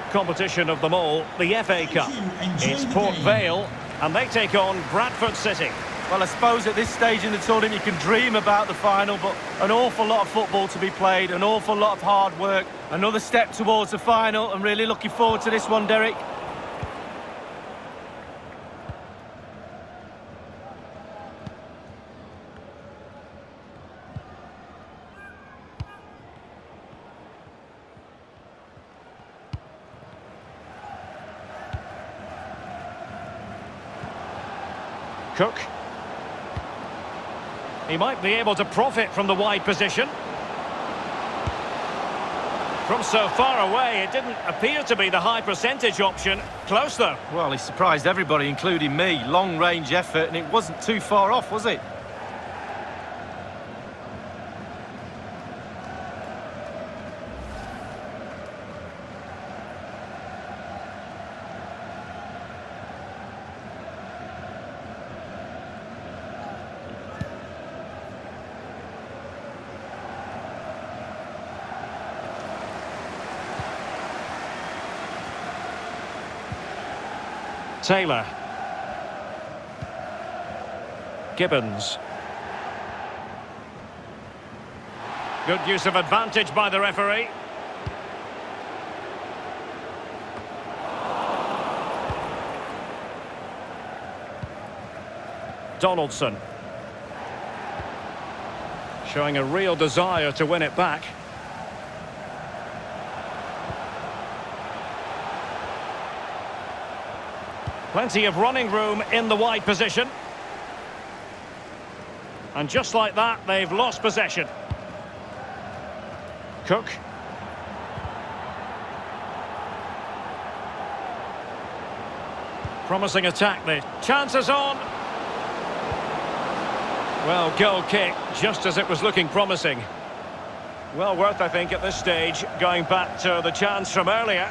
competition of them all, the FA Cup. It's Port Vale, and they take on Bradford City. Well, I suppose at this stage in the tournament you can dream about the final, but an awful lot of football to be played, an awful lot of hard work. Another step towards the final. I'm really looking forward to this one, Derek. Cook. He might be able to profit from the wide position. From so far away, it didn't appear to be the high percentage option. Close, though. Well, he surprised everybody, including me. Long-range effort, and it wasn't too far off, was it? Taylor. Gibbons. Good use of advantage by the referee. Donaldson. Showing a real desire to win it back. Plenty of running room in the wide position. And just like that, they've lost possession. Cook. Promising attack there. Chances on. Well, goal kick, just as it was looking promising. Well worth, I think, at this stage, going back to the chance from earlier.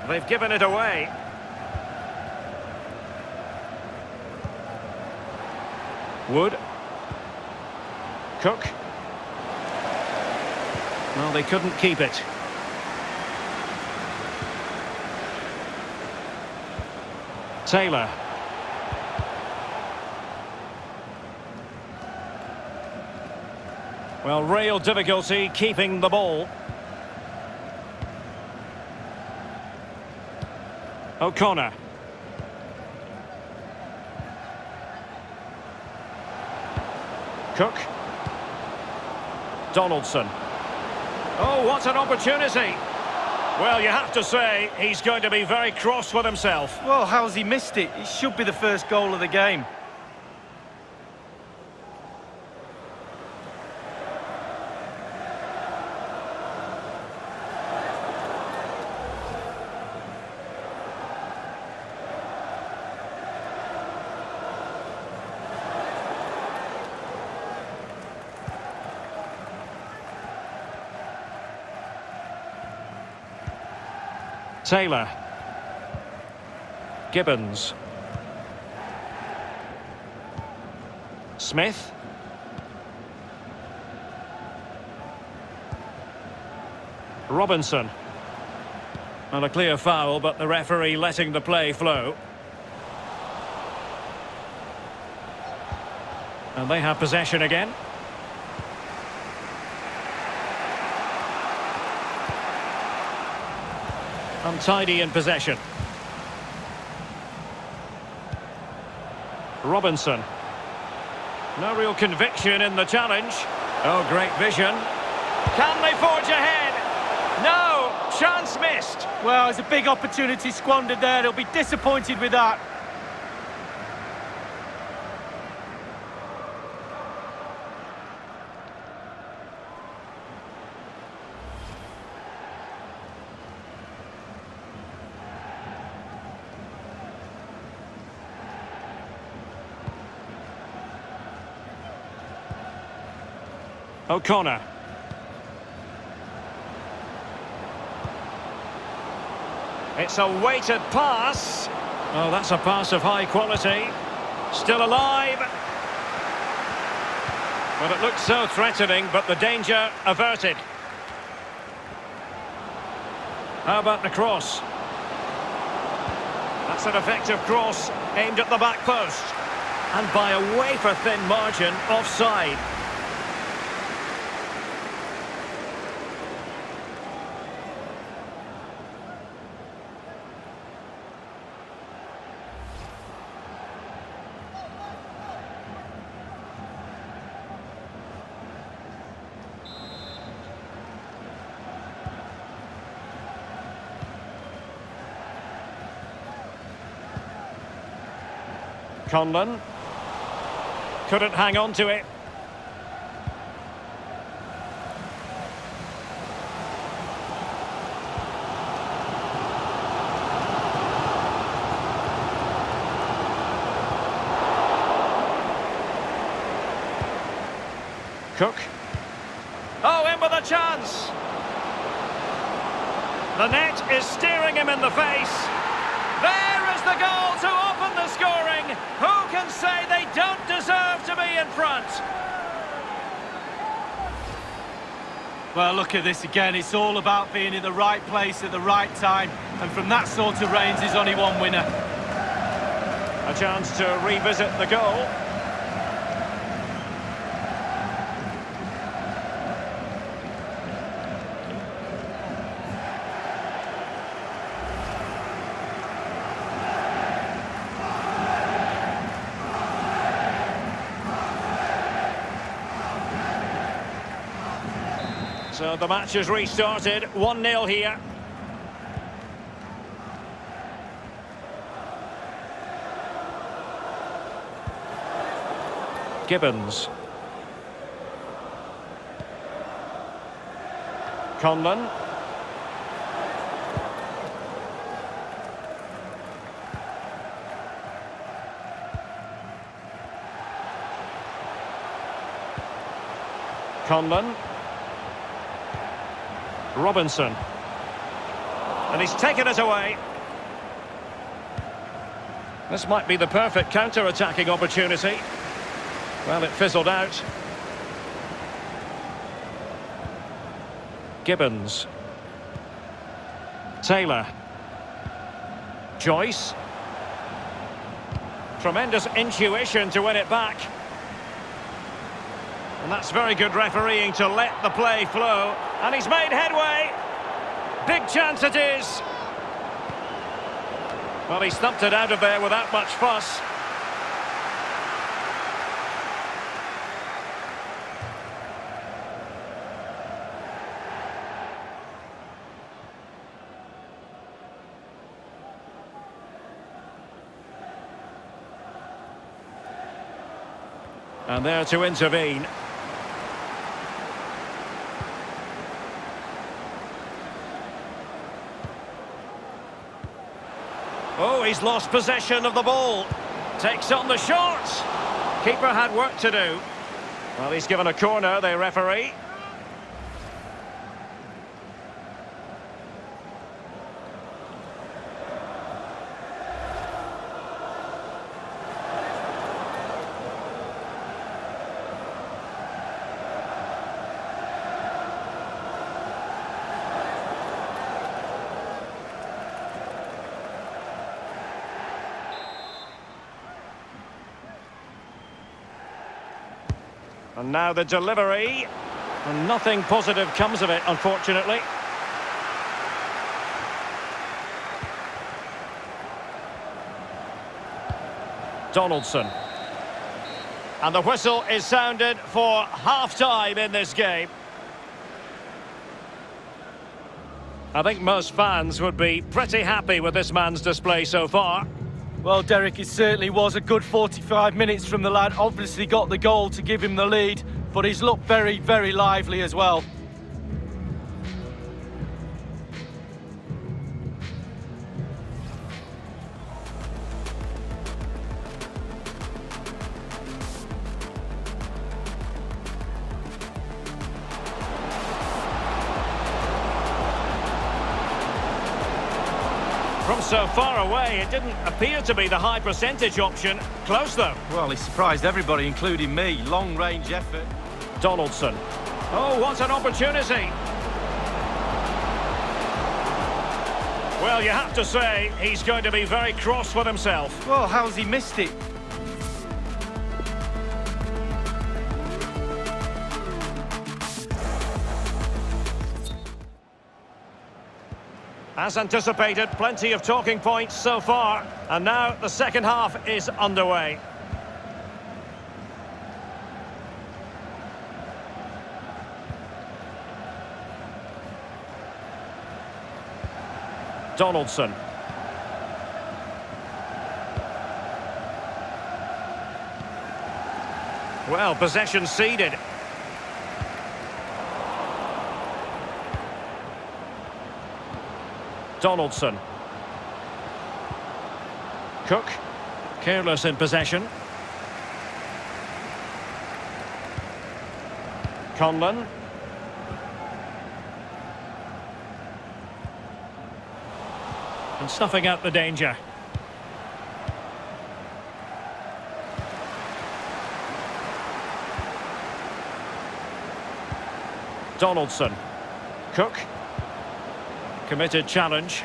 They've given it away. Wood. Cook. Well, they couldn't keep it. Taylor. Well, real difficulty keeping the ball. O'Connor. Cook. Donaldson. Oh, what an opportunity. Well, you have to say, he's going to be very cross with himself. Well, how's he missed it? It should be the first goal of the game. Taylor. Gibbons. Smith. Robinson. And a clear foul, but the referee letting the play flow. And they have possession again. Untidy in possession. Robinson. No real conviction in the challenge. Oh, great vision. Can they forge ahead? No! Chance missed. Well, it's a big opportunity squandered there. They'll be disappointed with that. O'Connor. It's a weighted pass. Oh, that's a pass of high quality. Still alive. Well, it looked so threatening, but the danger averted. How about the cross? That's an effective cross aimed at the back post. And by a wafer-thin margin, offside. Conlon couldn't hang on to it. Cook. Oh, in with a chance. The net is staring him in the face. There is the goal to open the scoring. Who can say they don't deserve to be in front? Well, look at this again. It's all about being in the right place at the right time. And from that sort of range, there's only one winner. A chance to revisit the goal. So the match has restarted, 1-0 here. Gibbons. Conlon. Conlon. Robinson. And he's taken it away. This might be the perfect counter-attacking opportunity. Well, it fizzled out. Gibbons. Taylor. Joyce. Tremendous intuition to win it back. And that's very good refereeing to let the play flow. And he's made headway. Big chance it is. Well, he stumped it out of there without much fuss. And there to intervene. Oh, he's lost possession of the ball. Takes on the shot. Keeper had work to do. Well, he's given a corner, the referee. And now the delivery, and nothing positive comes of it, unfortunately. Donaldson. And the whistle is sounded for half-time in this game. I think most fans would be pretty happy with this man's display so far. Well, Derek, it certainly was a good 45 minutes from the lad. Obviously got the goal to give him the lead, but he's looked very, very lively as well. so far away. It didn't appear to be the high percentage option. Close, though. Well, he surprised everybody, including me. Long-range effort. Donaldson. Oh, what an opportunity. Well, you have to say, he's going to be very cross with himself. Well, how's he missed it? As anticipated, plenty of talking points so far. And now the second half is underway. Donaldson. Well, possession ceded. Donaldson. Cook. Careless in possession. Conlon. And snuffing out the danger. Donaldson. Cook. Committed challenge.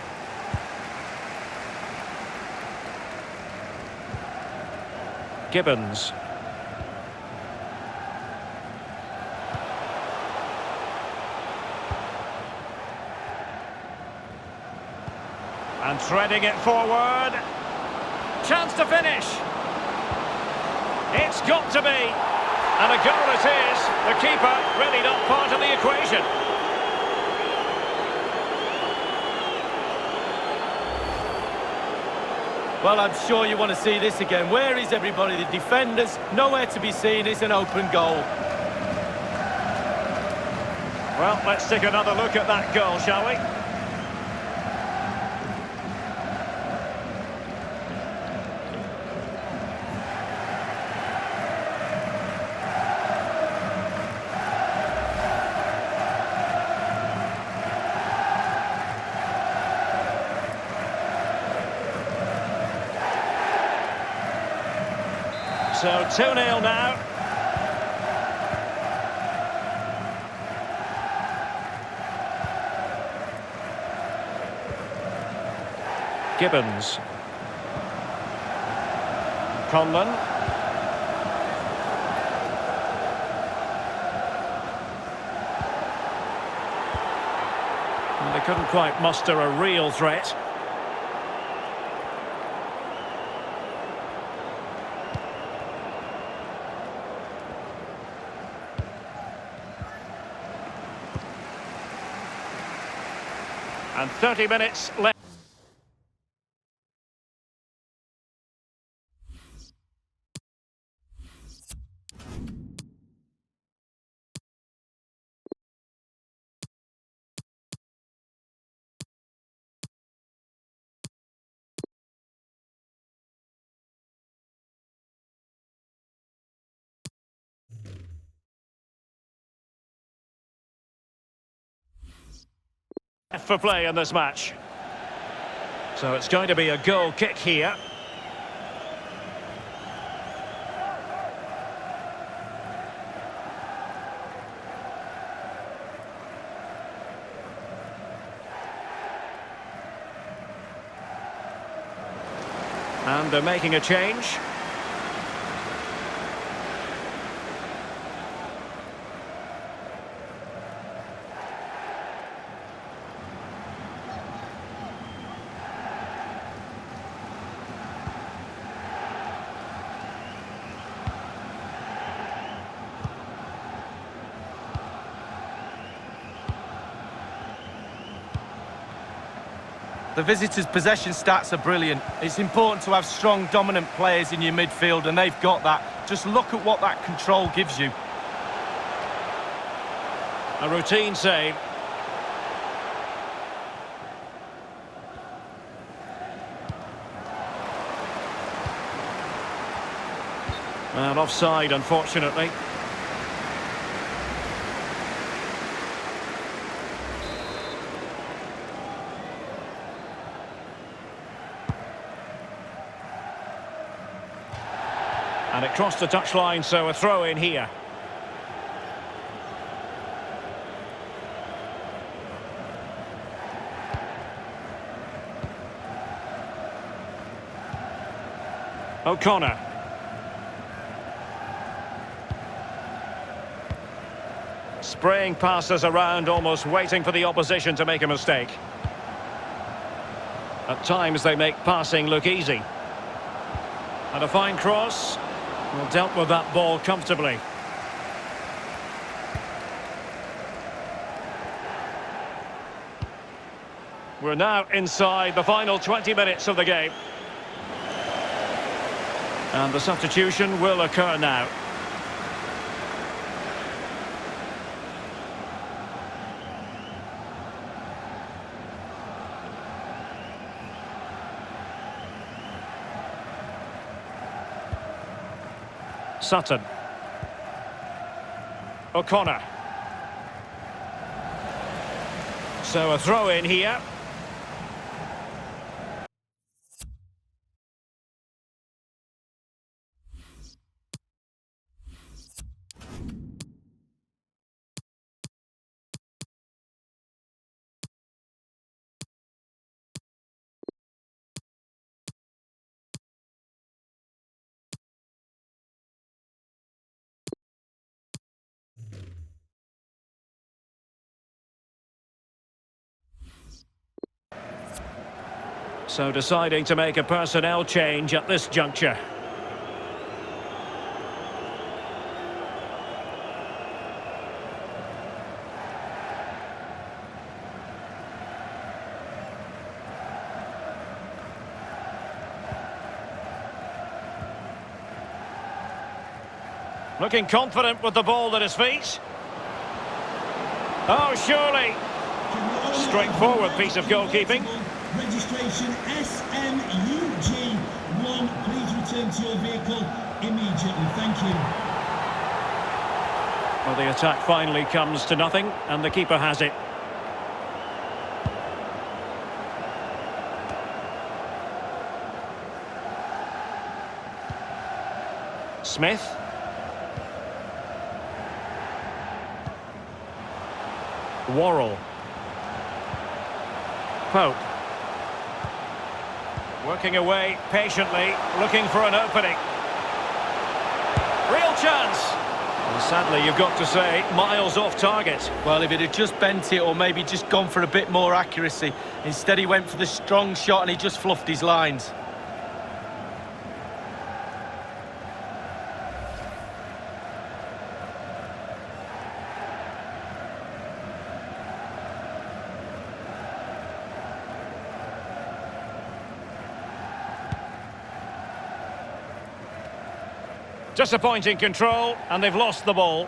Gibbons. And threading it forward. Chance to finish. It's got to be. And a goal it is. The keeper really not part of the equation. Well, I'm sure you want to see this again. Where is everybody? The defenders, nowhere to be seen. It's an open goal. Well, let's take another look at that goal, shall we? So 2-0 now. Gibbons. Conlon. And they couldn't quite muster a real threat. And 30 minutes left. For play in this match. So it's going to be a goal kick here. And they're making a change. The visitors' possession stats are brilliant. It's important to have strong, dominant players in your midfield, and they've got that. Just look at what that control gives you. A routine save. And offside, unfortunately. And it crossed the touchline, so a throw in here. O'Connor. Spraying passes around, almost waiting for the opposition to make a mistake. At times they make passing look easy. And a fine cross. Well, dealt with that ball comfortably. We're now inside the final 20 minutes of the game. And the substitution will occur now. Sutton. O'Connor. So a throw in here. So deciding to make a personnel change at this juncture. Looking confident with the ball at his feet. Oh, surely. Straightforward piece of goalkeeping. Registration SMUG1. Please return to your vehicle immediately. Thank you. Well, the attack finally comes to nothing, and the keeper has it. Smith. Worrell. Pope. Working away patiently, looking for an opening. Real chance. And sadly, you've got to say, miles off target. Well, if it had just bent it or maybe just gone for a bit more accuracy. Instead, he went for the strong shot and he just fluffed his lines. Disappointing control, and they've lost the ball.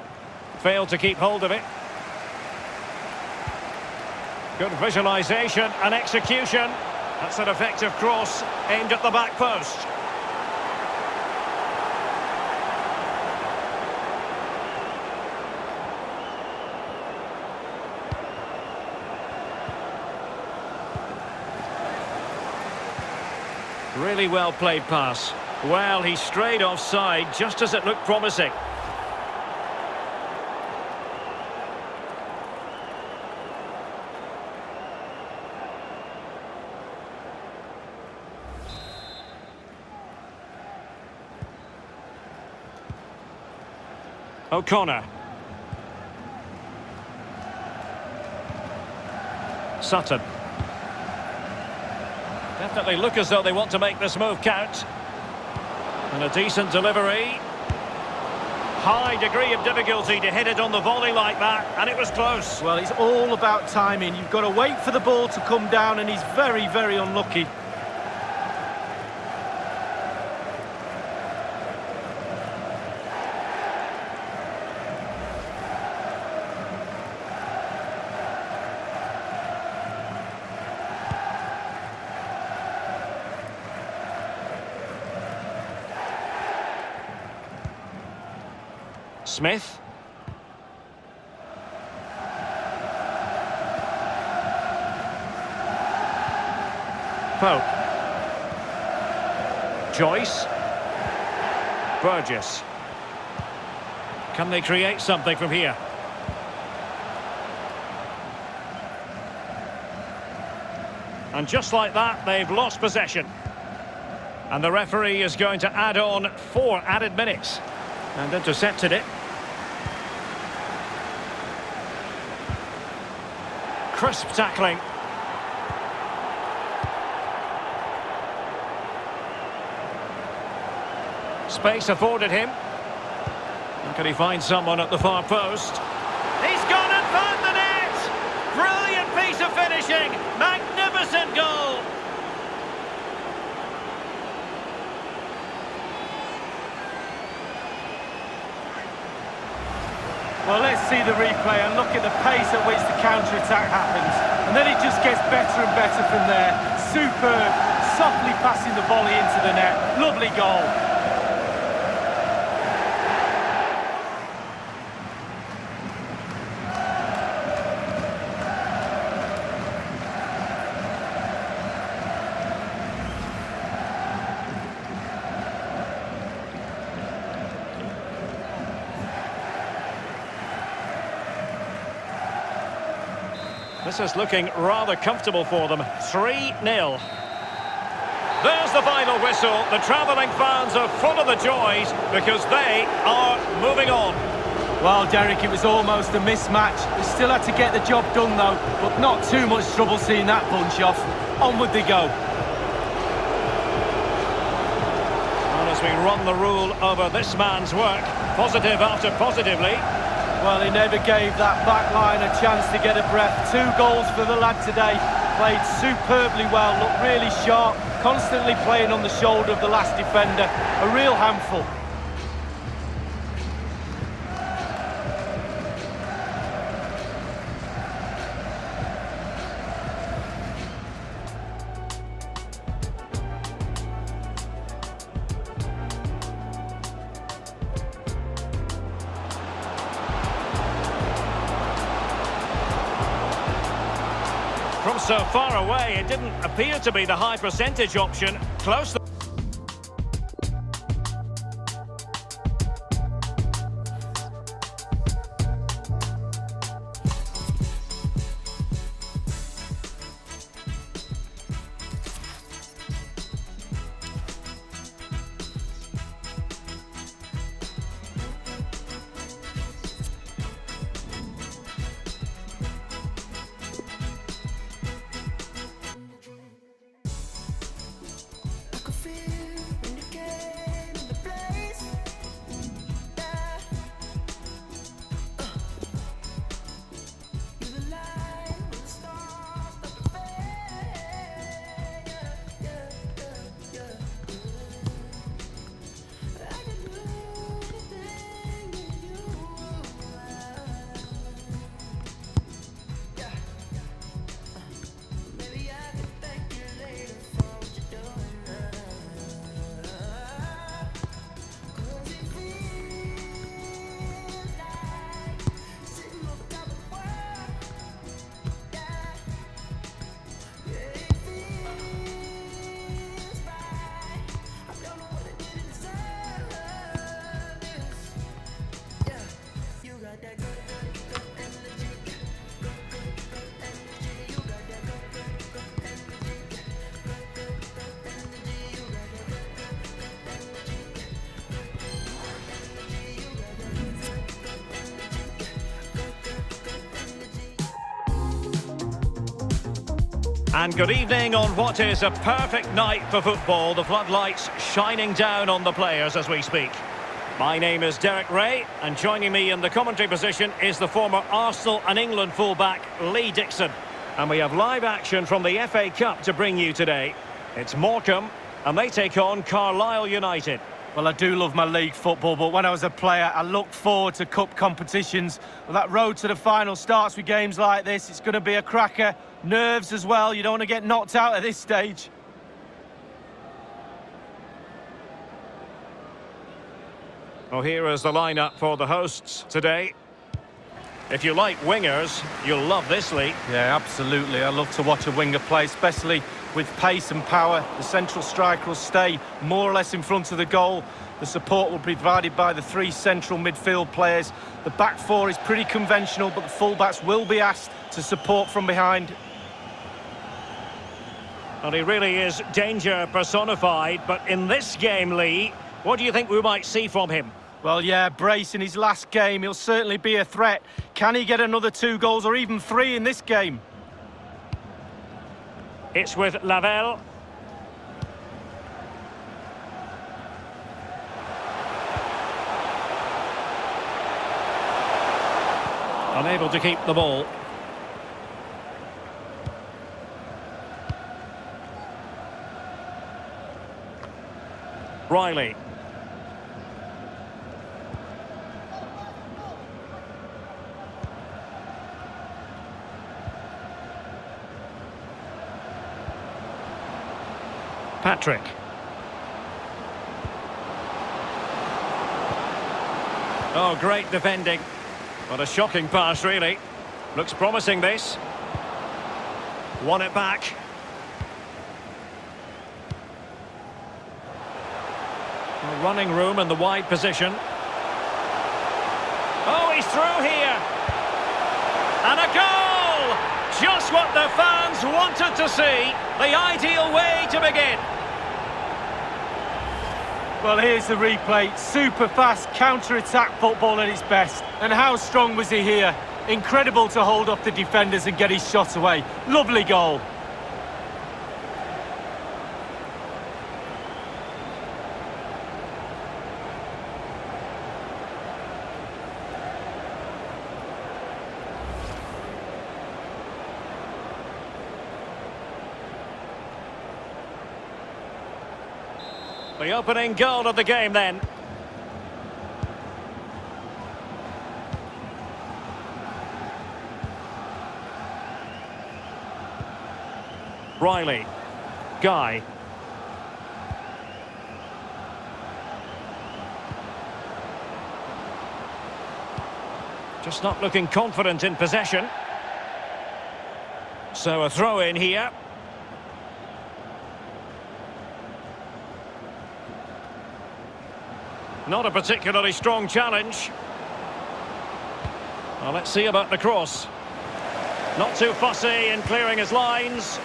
Failed to keep hold of it. Good visualisation and execution. That's an effective cross aimed at the back post. Really well played pass. Well, he strayed offside just as it looked promising. O'Connor. Sutton. Definitely look as though they want to make this move count. And a decent delivery. High degree of difficulty to hit it on the volley like that, and it was close. Well, it's all about timing. You've got to wait for the ball to come down, and he's very, very unlucky. Smith. Pope. Joyce. Burgess. Can they create something from here? And just like that, they've lost possession. And the referee is going to add on 4 added minutes. And intercepted it. Crisp tackling. Space afforded him. And can he find someone at the far post? He's gone and found the net! Brilliant piece of finishing! Magnificent goal! Well, let's see the replay and look at the pace at which the counter-attack happens. And then it just gets better and better from there. Superb, softly passing the volley into the net. Lovely goal. This is looking rather comfortable for them. 3-0. There's the final whistle. The travelling fans are full of the joys because they are moving on. Well, Derek, it was almost a mismatch. They still had to get the job done, though, but not too much trouble seeing that bunch off. Onward they go. And as we run the rule over this man's work, positive after positively. Well, he never gave that back line a chance to get a breath. 2 goals for the lad today. Played superbly well, looked really sharp, constantly playing on the shoulder of the last defender. A real handful. From so far away, it didn't appear to be the high percentage option. Close. And good evening on what is a perfect night for football. The floodlights shining down on the players as we speak. My name is Derek Ray, and joining me in the commentary position is the former Arsenal and England fullback Lee Dixon. And we have live action from the FA Cup to bring you today. It's Morecambe, and they take on Carlisle United. Well, I do love my league football, but when I was a player, I looked forward to cup competitions. Well, that road to the final starts with games like this. It's going to be a cracker. Nerves as well. You don't want to get knocked out at this stage. Well, here is the lineup for the hosts today. If you like wingers, you'll love this, Lee. Yeah, absolutely. I love to watch a winger play, especially With pace and power, the central striker will stay more or less in front of the goal. The support will be provided by the three central midfield players. The back four is pretty conventional, but the fullbacks will be asked to support from behind. Well, he really is danger personified, but in this game, Lee, what do you think we might see from him? Well, yeah, Brace in his last game, he'll certainly be a threat. Can he get another 2 goals or even 3 in this game? It's with Lavelle. Unable to keep the ball. Riley. Patrick. Oh, great defending. What a shocking pass, really. Looks promising, this. Won it back. Running room in the wide position. Oh, he's through here. And a goal! Just what the fans wanted to see. The ideal way to begin. Well, here's the replay. Super fast counter-attack football at its best. And how strong was he here? Incredible to hold off the defenders and get his shot away. Lovely goal. The opening goal of the game then. Riley. Guy. Just not looking confident in possession. So a throw in here. Not a particularly strong challenge. Well, let's see about the cross. Not too fussy in clearing his lines.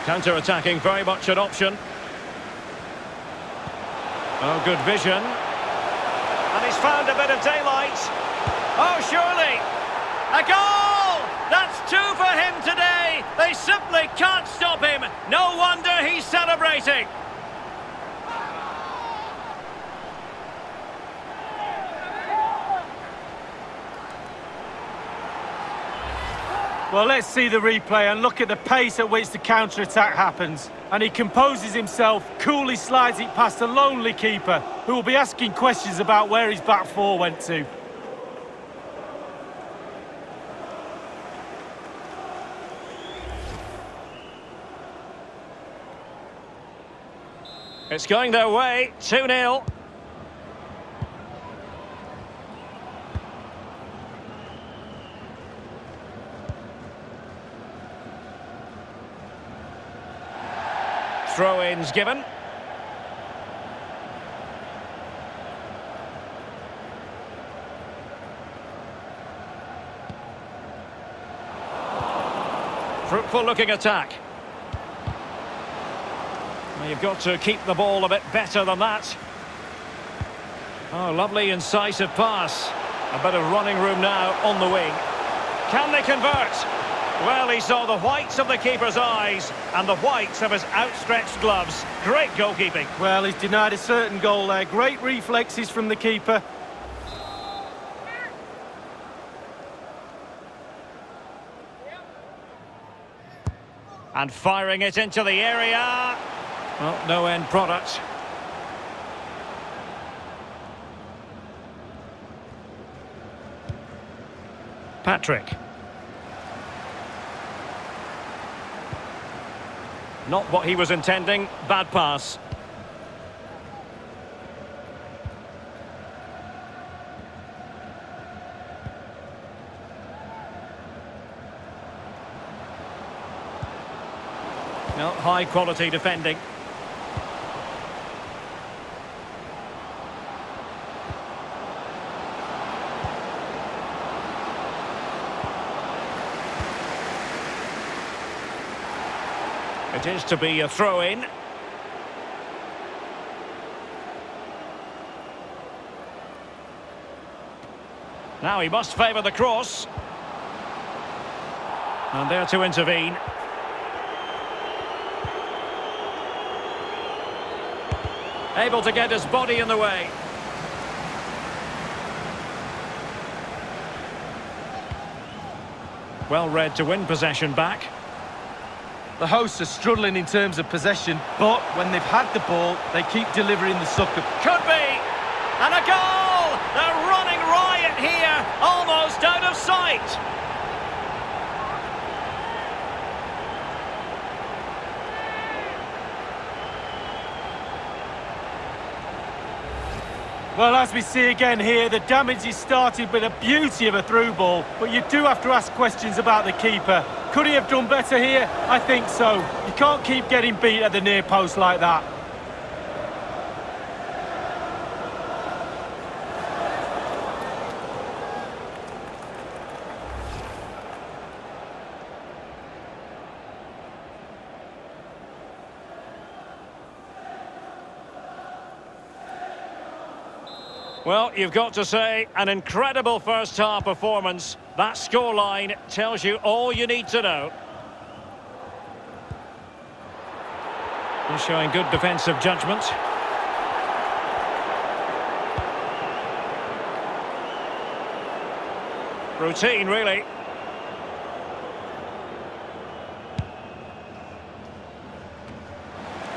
Counter-attacking, very much an option. Oh, good vision. And he's found a bit of daylight. Oh, surely. A goal! That's 2 for him today. They simply can't stop him. No wonder he's celebrating. Well, let's see the replay and look at the pace at which the counter-attack happens. And he composes himself, coolly slides it past a lonely keeper, who will be asking questions about where his back four went to. It's going their way, 2-0. Throw-ins given. Fruitful looking attack. Well, you've got to keep the ball a bit better than that. Oh, lovely incisive pass. A bit of running room now on the wing. Can they convert? Well, he saw the whites of the keeper's eyes and the whites of his outstretched gloves. Great goalkeeping. Well, he's denied a certain goal there. Great reflexes from the keeper. And firing it into the area. Well, no end product. Patrick. Not what he was intending. Bad pass. No, high quality defending. It is to be a throw-in. Now he must favour the cross. And there to intervene. Able to get his body in the way. Well read to win possession back. The hosts are struggling in terms of possession, but when they've had the ball, they keep delivering the sucker. Could be! And a goal! They're running riot here, almost out of sight! Well, as we see again here, the damage is started with a beauty of a through ball, but you do have to ask questions about the keeper. Could he have done better here? I think so. You can't keep getting beat at the near post like that. Well, you've got to say, an incredible first-half performance. That scoreline tells you all you need to know. He's showing good defensive judgment. Routine, really.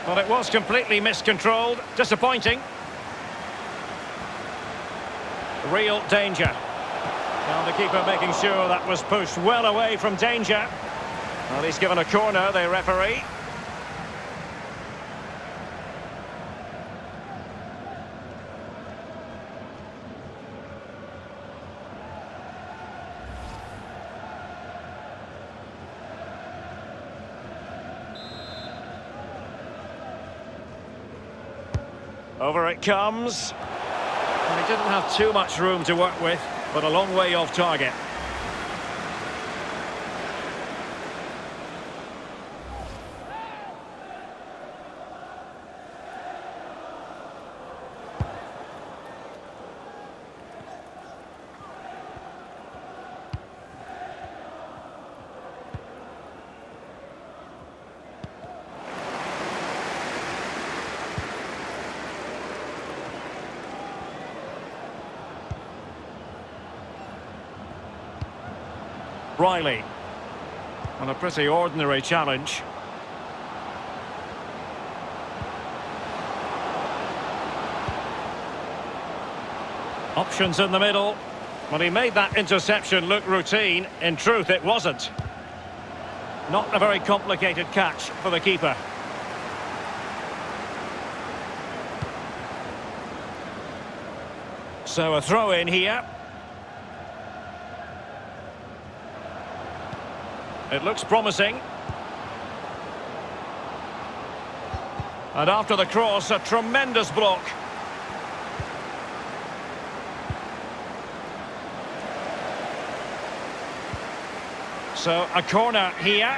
Well, it was completely miscontrolled. Disappointing. Real danger. Well, the keeper making sure that was pushed well away from danger. Well, he's given a corner, the referee. Over it comes. And he didn't have too much room to work with, but a long way off target. Riley. On a pretty ordinary challenge. Options in the middle. Well, he made that interception look routine. In truth, it wasn't. Not a very complicated catch for the keeper. So a throw in here. It looks promising. And after the cross, a tremendous block. So a corner here.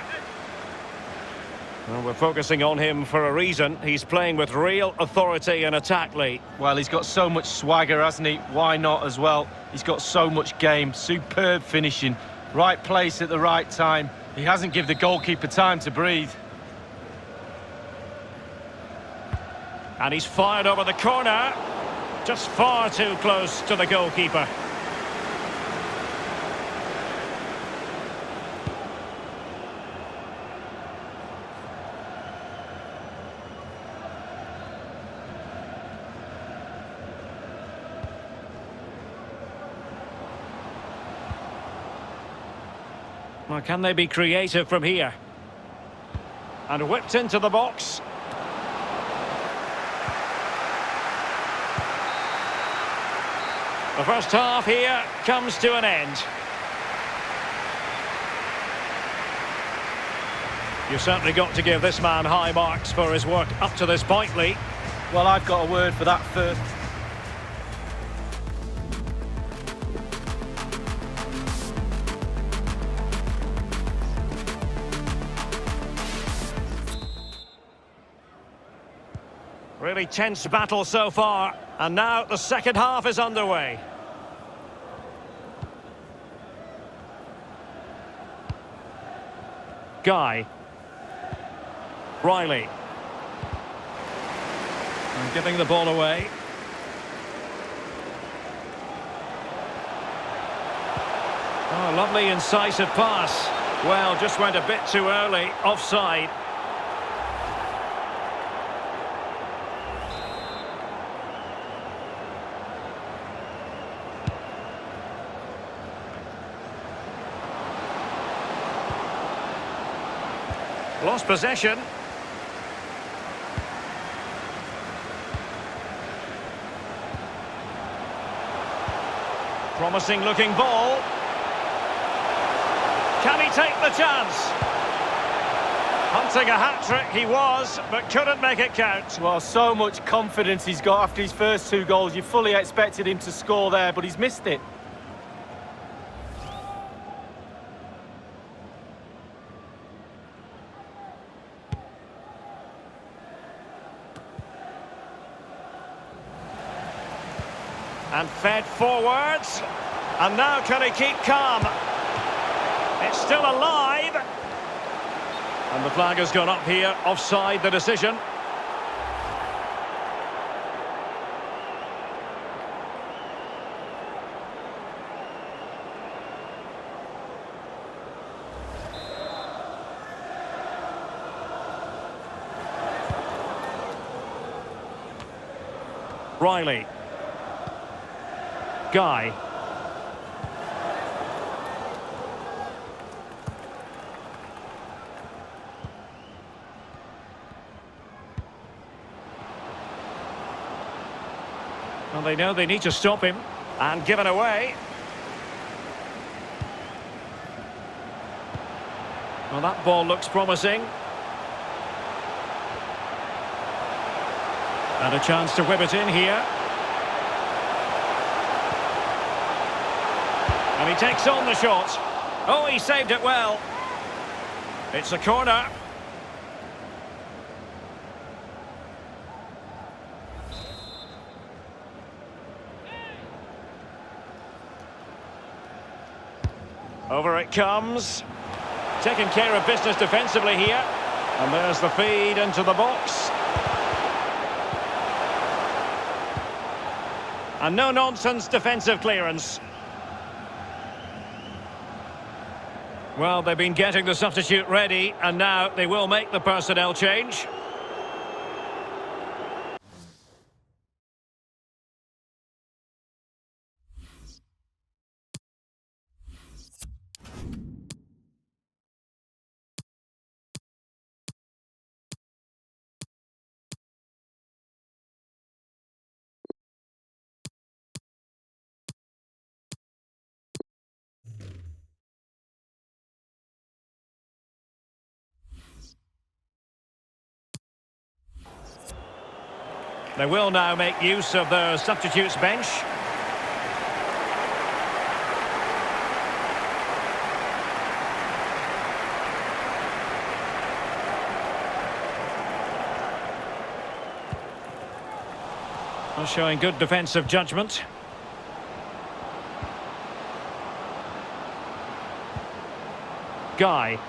Well, we're focusing on him for a reason. He's playing with real authority and attack, Lee. Well, he's got so much swagger, hasn't he? Why not as well? He's got so much game, superb finishing, right place at the right time. He hasn't given the goalkeeper time to breathe. And he's fired over the corner. Just far too close to the goalkeeper. Well, can they be creative from here? And whipped into the box. The first half here comes to an end. You've certainly got to give this man high marks for his work up to this point, Lee. Well, I've got a word for that first. Really tense battle so far, and now the second half is underway. Guy. Riley. And giving the ball away. Oh, lovely incisive pass. Well, just went a bit too early, offside. Lost possession. Promising looking ball. Can he take the chance? Hunting a hat-trick he was, but couldn't make it count. Well, so much confidence he's got after his first 2 goals. You fully expected him to score there, but he's missed it. And fed forwards. And now can he keep calm? It's still alive. And the flag has gone up here. Offside the decision. Riley. Guy. Well, they know they need to stop him. And given away. Well, that ball looks promising. And a chance to whip it in here. And he takes on the shot. Oh, he saved it well. It's a corner. Over it comes. Taking care of business defensively here. And there's the feed into the box. And no-nonsense defensive clearance. Well, they've been getting the substitute ready, and now they will make the personnel change. They will now make use of their substitutes bench. Well, showing good defensive judgment. Guy.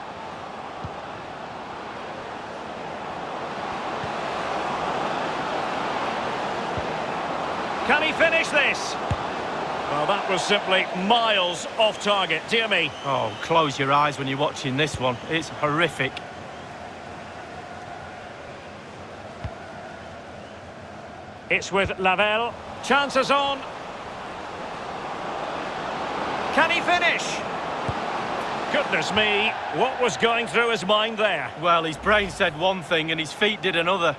Can he finish this? Well, that was simply miles off target, dear me. Oh, close your eyes when you're watching this one. It's horrific. It's with Lavelle. Chances on. Can he finish? Goodness me, what was going through his mind there? Well, his brain said one thing and his feet did another.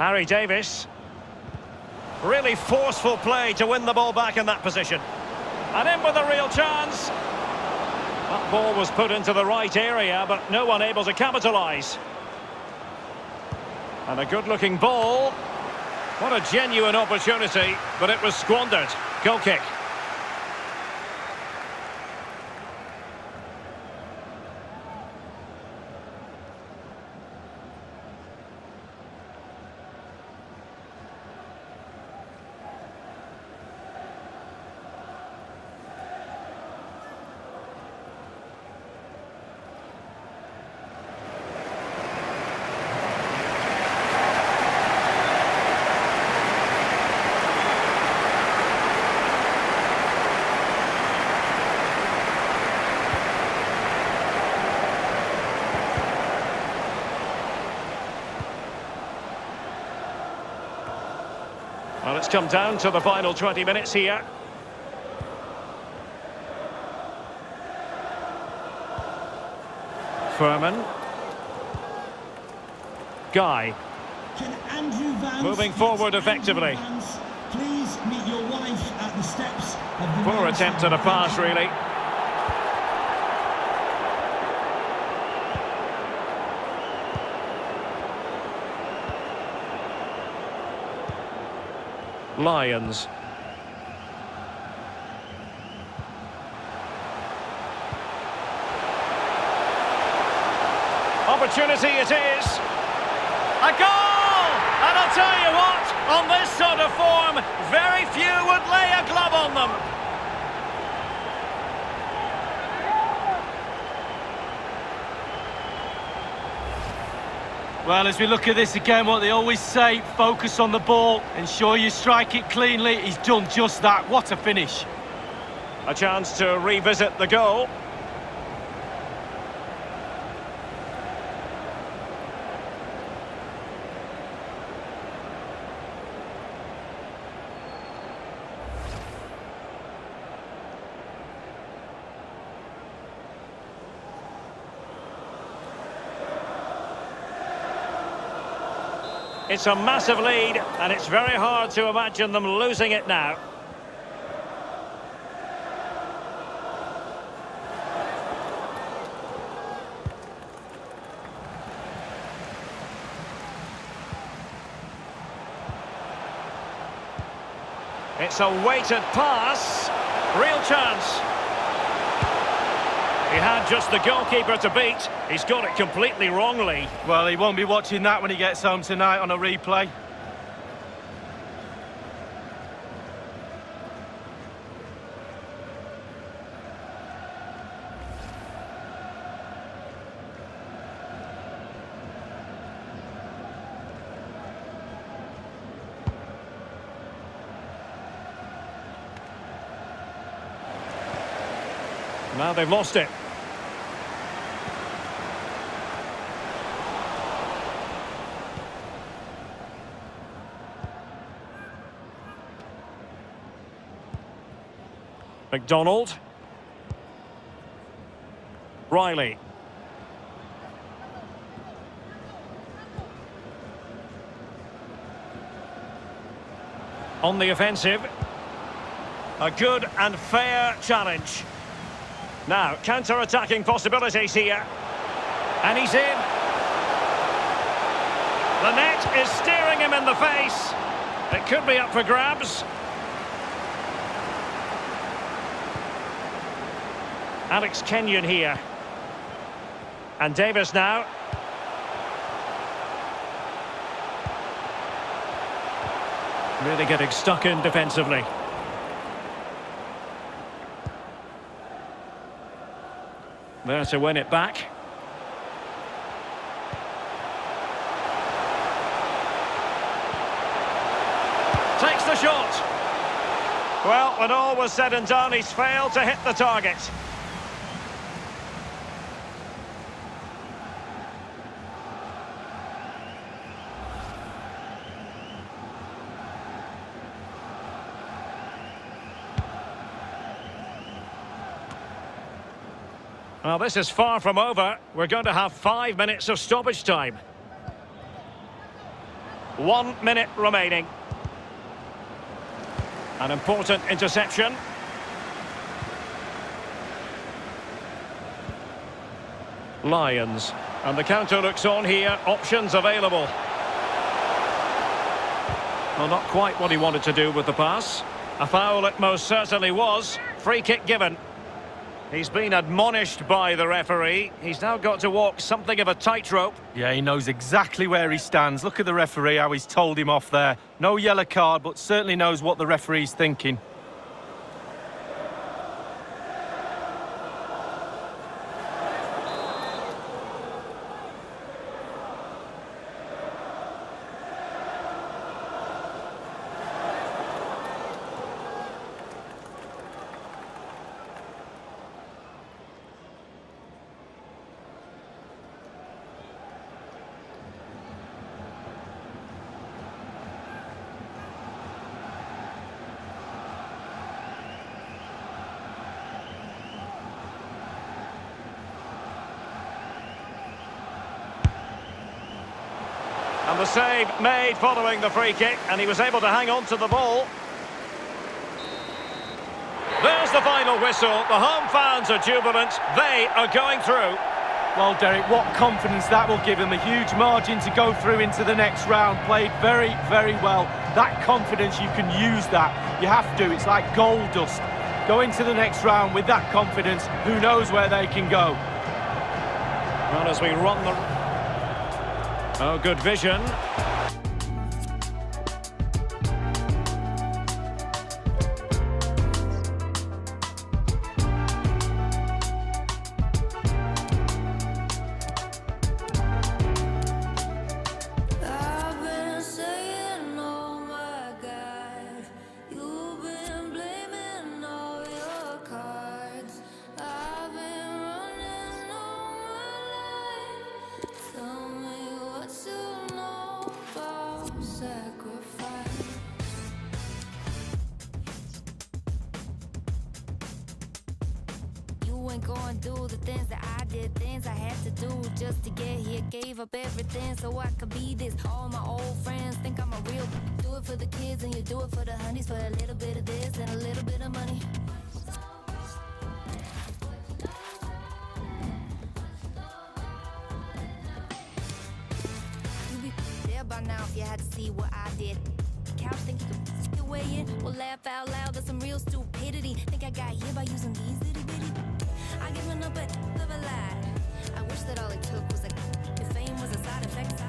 Harry Davis. Really forceful play to win the ball back in that position. And in with a real chance. That ball was put into the right area, but no one able to capitalise. And a good-looking ball. What a genuine opportunity, but it was squandered. Goal kick. Well, it's come down to the final 20 minutes here. Furman. Guy. Can Andrew Vance moving forward Andrew effectively. Vance, please meet your wife at the steps of the Poor men's attempt at a pass, really. Lions. Opportunity it is. A goal! And I'll tell you what, on this sort of form, very few would lay a glove on them. Well, as we look at this again, what they always say, focus on the ball, ensure you strike it cleanly. He's done just that. What a finish. A chance to revisit the goal. It's a massive lead, and it's very hard to imagine them losing it now. It's a weighted pass. Real chance. He had just the goalkeeper to beat. He's got it completely wrongly. Well, he won't be watching that when he gets home tonight on a replay. Now they've lost it. McDonald. Riley. On the offensive. A good and fair challenge. Now, counter-attacking possibilities here. And he's in. The net is staring him in the face. It could be up for grabs. Alex Kenyon here. And Davis now. Really getting stuck in defensively. There to win it back. Takes the shot. Well, when all was said and done, he's failed to hit the target. Well, this is far from over. We're going to have 5 minutes of stoppage time. 1 minute remaining. An important interception. Lions. And the counter looks on here. Options available. Well, not quite what he wanted to do with the pass. A foul it most certainly was. Free kick given. He's been admonished by the referee. He's now got to walk something of a tightrope. Yeah, he knows exactly where he stands. Look at the referee, how he's told him off there. No yellow card, but certainly knows what the referee's thinking. And the save made following the free kick, and he was able to hang on to the ball. There's the final whistle. The home fans are jubilant. They are going through. Well, Derek, what confidence that will give him. A huge margin to go through into the next round. Played very, very well. That confidence, you can use that. You have to. It's like gold dust. Go into the next round with that confidence. Who knows where they can go? Well, as we run the... Oh, good vision. Ain't going to do the things that I did, things I had to do just to get here. Gave up everything so I could be this. All my old friends think I'm a real. Do it for the kids and you do it for the honeys, for a little bit of this and a little bit of money. You'd be there by now if you had to see what I did. Couch think you could your way in. Well, laugh out loud, that's some real stupidity. Think I got here by using these little bitty. I given up of a lie. I wish that all it took was if fame was a side effect.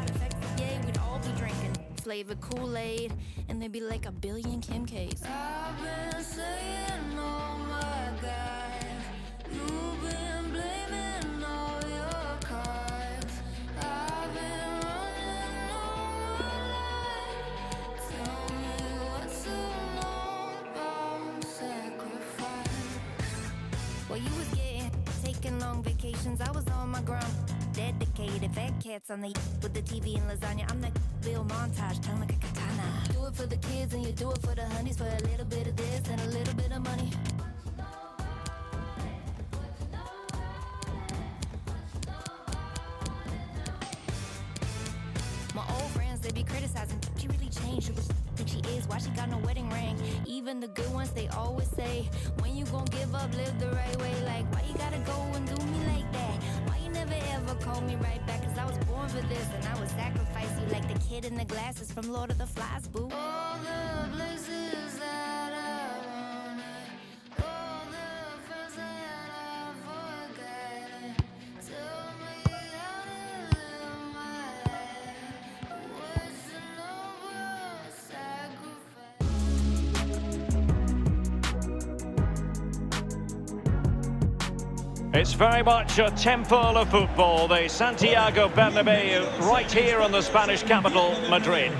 Yeah, we'd all be drinking flavored Kool-Aid, and there'd be like a billion Kim K's. I've been saying, oh my God, you've been blaming all your cards. I've been running all my life. Tell me what's so long about sacrifice. Well, you was taking long vacations, I was on my ground. Dedicated, fat cats on the with the TV and lasagna. I'm that Bill montage, tongue like a katana. Do it for the kids and you do it for the honeys, for a little bit of this and a little bit of money. My old friends, they be criticizing. She really changed. Who think she is? Why she got no wedding ring? Even the good ones, they always say, when you gon' give up, live the right way. Like, why you gotta go and do me like that? Why you never ever call me right back? Cause I was born for this and I would sacrifice you like the kid in the glasses from Lord of the Flies, boo. All the places that I wanted, all the friends that I forgot. Tell me how to live my life. What's the number of sacrifice? It's very much a temple of football, the Santiago Bernabeu, right here on the Spanish capital, Madrid.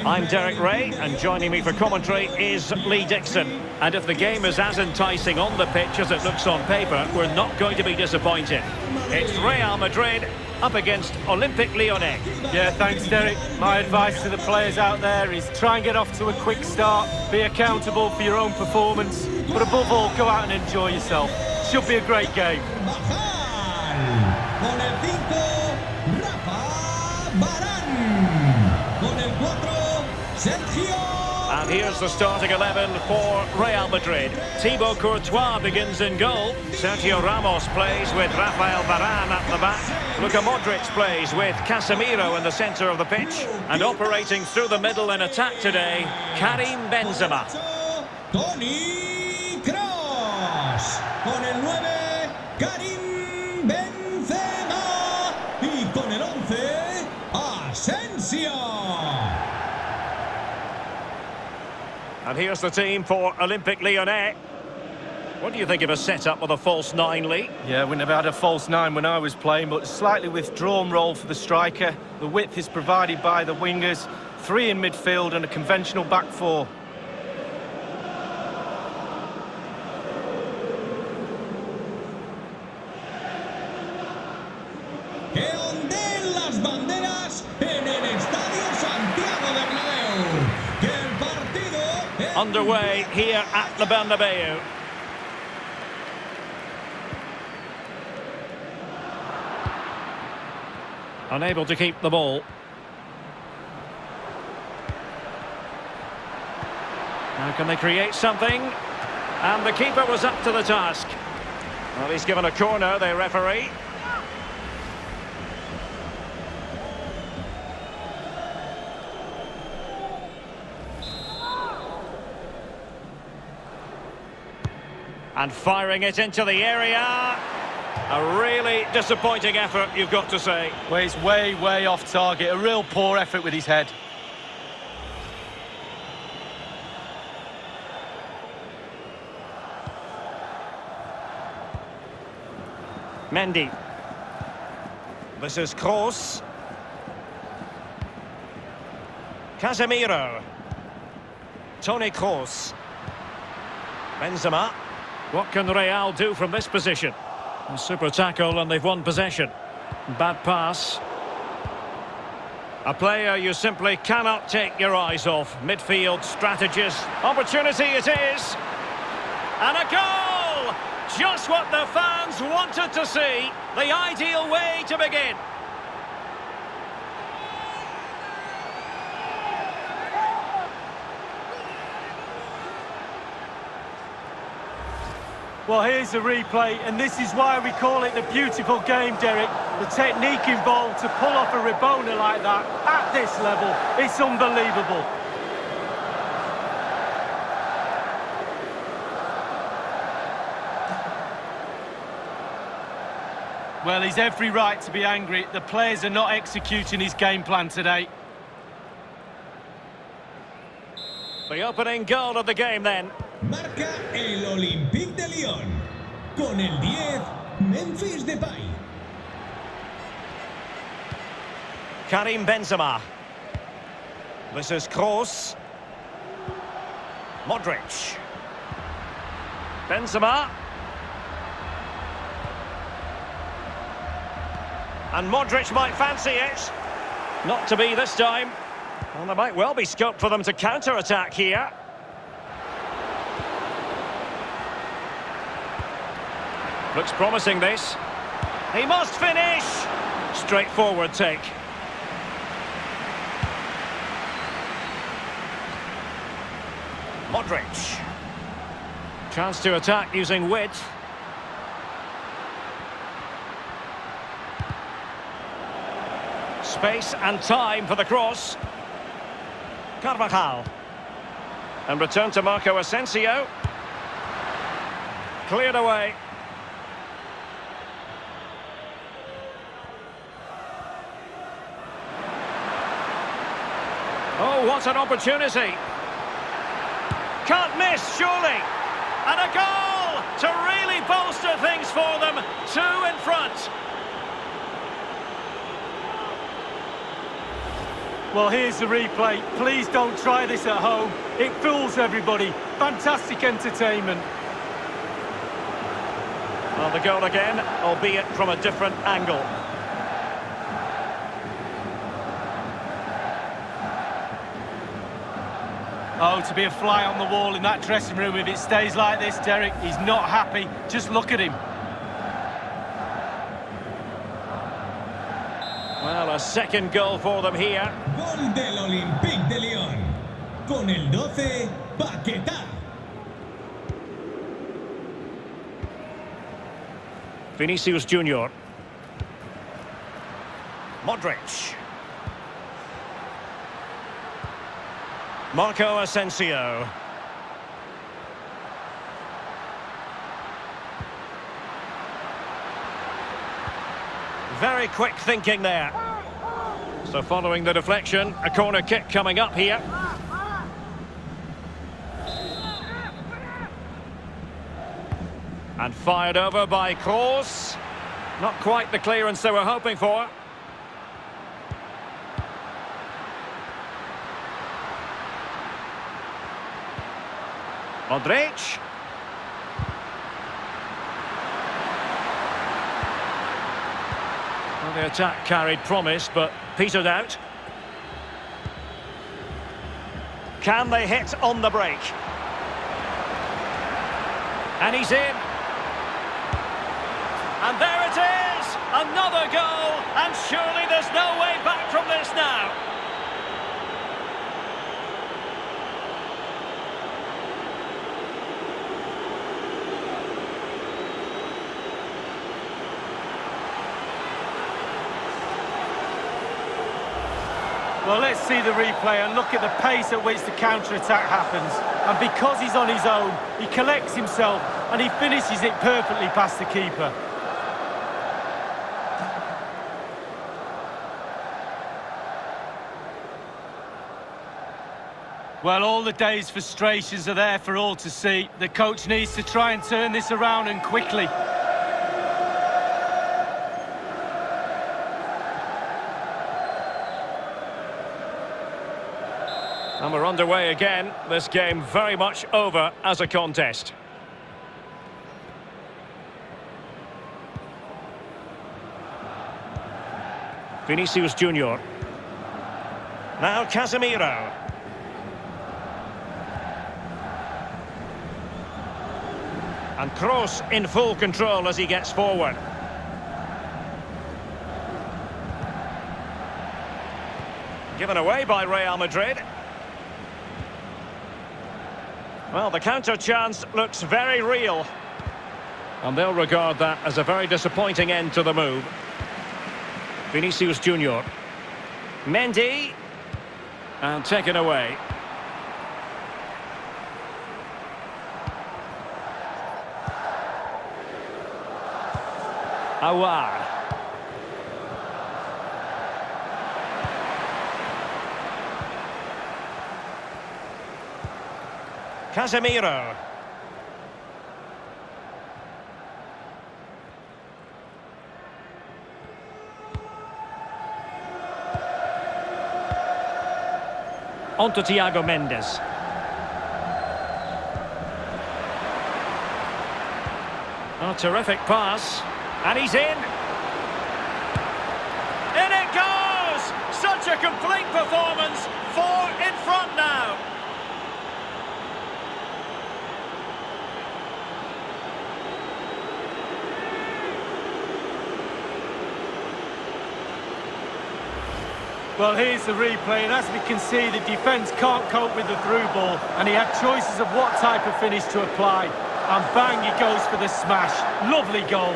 I'm Derek Ray, and joining me for commentary is Lee Dixon. And if the game is as enticing on the pitch as it looks on paper, we're not going to be disappointed. It's Real Madrid up against Olympique Lyonnais. Yeah, thanks, Derek. My advice to the players out there is try and get off to a quick start, be accountable for your own performance, but above all, go out and enjoy yourself. Should be a great game. Con el 5, Rafa Varane. Con el 4. And here's the starting 11 for Real Madrid. Thibaut Courtois begins in goal. Sergio Ramos plays with Rafael Varane at the back. Luka Modric plays with Casemiro in the centre of the pitch. And operating through the middle in attack today, Karim Benzema. Toni Kroos. Con el 9, Karim Benzema. Y con el 11, Asensio. And here's the team for Olympique Lyonnais. What do you think of a setup with a false 9, Lee? Yeah, wouldn't have had a false 9 when I was playing, but slightly withdrawn role for the striker. The width is provided by the wingers, 3 in midfield and a conventional back 4. Que ondeen las banderas en el Estadio Santiago Bernabéu. Que el partido Underway here at the Bernabeu. Unable to keep the ball. Now can they create something? And the keeper was up to the task. Well, he's given a corner, the referee. And firing it into the area. A really disappointing effort, you've got to say. Well, he's way off target. A real poor effort with his head. Mendy. This is Kroos. Casemiro. Toni Kroos. Benzema. What can Real do from this position? A super tackle and they've won possession. Bad pass. A player you simply cannot take your eyes off. Midfield strategist. Opportunity it is. And a goal! Just what the fans wanted to see. The ideal way to begin. Well, here's the replay, and this is why we call it the beautiful game, Derek. The technique involved to pull off a Rabona like that at this level, it's unbelievable. Well, he's every right to be angry. The players are not executing his game plan today. The opening goal of the game then. marca el Olympique de Lyon. Con el 10, Memphis Depay. Karim Benzema. This is Kroos. Modric. Benzema. And Modric might fancy it. Not to be this time. Well, there might well be scope for them to counter-attack here. Looks promising, this. He must finish! Straightforward take. Modric. Chance to attack using width. Space and time for the cross. Carvajal. And return to Marco Asensio. Cleared away. Oh, what an opportunity. Can't miss, surely. And a goal to really bolster things for them. 2 in front. Well, here's the replay. Please don't try this at home. It fools everybody. Fantastic entertainment. Well, the goal again, albeit from a different angle. Oh, to be a fly on the wall in that dressing room if it stays like this, Derek. He's not happy. Just look at him. Well, a second goal for them here. Gol del Olympique de Lyon. con el 12, Paquetá. Vinicius Junior. Modric. Marco Asensio. Very quick thinking there. So following the deflection, a corner kick coming up here. And fired over by Kroos. Not quite the clearance they were hoping for. Modric. Well, the attack carried promise, but petered out. Can they hit on the break? And he's in. And there it is! Another goal! And surely there's no way back from this now. Well, let's see the replay and look at the pace at which the counter-attack happens. And because he's on his own, he collects himself and he finishes it perfectly past the keeper. Well, all the day's frustrations are there for all to see. The coach needs to try and turn this around, and quickly. And we're underway again. This game very much over as a contest. Vinicius Junior. Now Casemiro. And Kroos in full control as he gets forward. Given away by Real Madrid. Well, the counter chance looks very real. And they'll regard that as a very disappointing end to the move. Vinicius Junior. Mendy. And taken away. Awar. Casemiro. On to Thiago Mendes. Oh, terrific pass. And he's in. In it goes! Such a complete performance. 4 in front now. Well, here's the replay, and as we can see, the defence can't cope with the through ball, and he had choices of what type of finish to apply. And bang, he goes for the smash. Lovely goal.